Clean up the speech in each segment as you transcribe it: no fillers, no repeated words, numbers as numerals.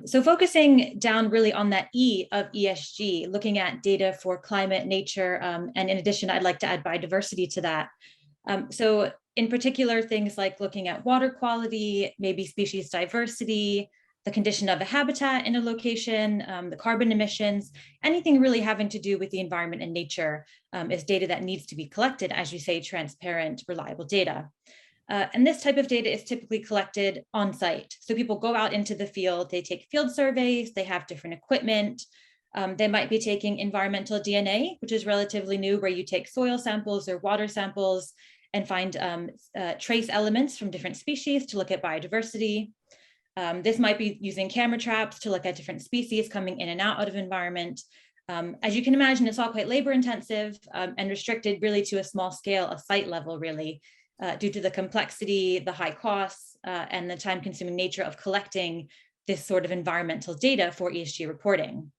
So focusing down really on that E of ESG, looking at data for climate, nature, and in addition, I'd like to add biodiversity to that. So in particular, things like looking at water quality, maybe species diversity, the condition of a habitat in a location, the carbon emissions, anything really having to do with the environment and nature is data that needs to be collected, as you say, transparent, reliable data. And this type of data is typically collected on site. So people go out into the field, they take field surveys, they have different equipment. They might be taking environmental DNA, which is relatively new, where you take soil samples or water samples and find trace elements from different species to look at biodiversity. This might be using camera traps to look at different species coming in and out of environment. As you can imagine, it's all quite labor intensive and restricted really to a small scale, a site level really, due to the complexity, the high costs, and the time-consuming nature of collecting this sort of environmental data for ESG reporting.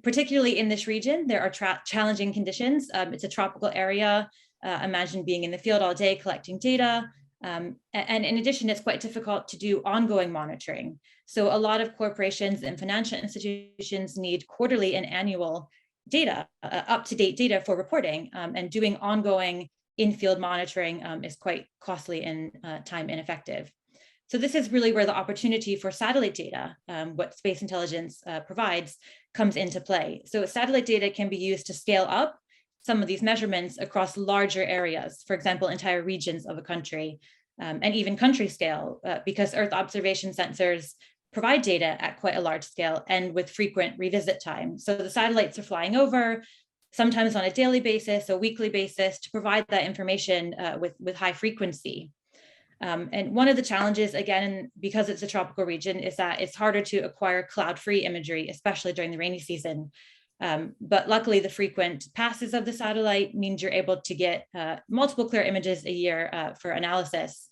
Particularly in this region, there are challenging conditions. It's a tropical area. Imagine being in the field all day collecting data. And in addition, it's quite difficult to do ongoing monitoring. So a lot of corporations and financial institutions need quarterly and annual data, up-to-date data for reporting, and doing ongoing in-field monitoring is quite costly and time ineffective. So this is really where the opportunity for satellite data, what space intelligence provides, comes into play. So satellite data can be used to scale up some of these measurements across larger areas, for example, entire regions of a country, and even country scale, because Earth observation sensors provide data at quite a large scale and with frequent revisit time. So the satellites are flying over, sometimes on a daily basis, a weekly basis, to provide that information with high frequency. And one of the challenges, again, because it's a tropical region, is that it's harder to acquire cloud-free imagery, especially during the rainy season. But luckily, the frequent passes of the satellite means you're able to get multiple clear images a year for analysis.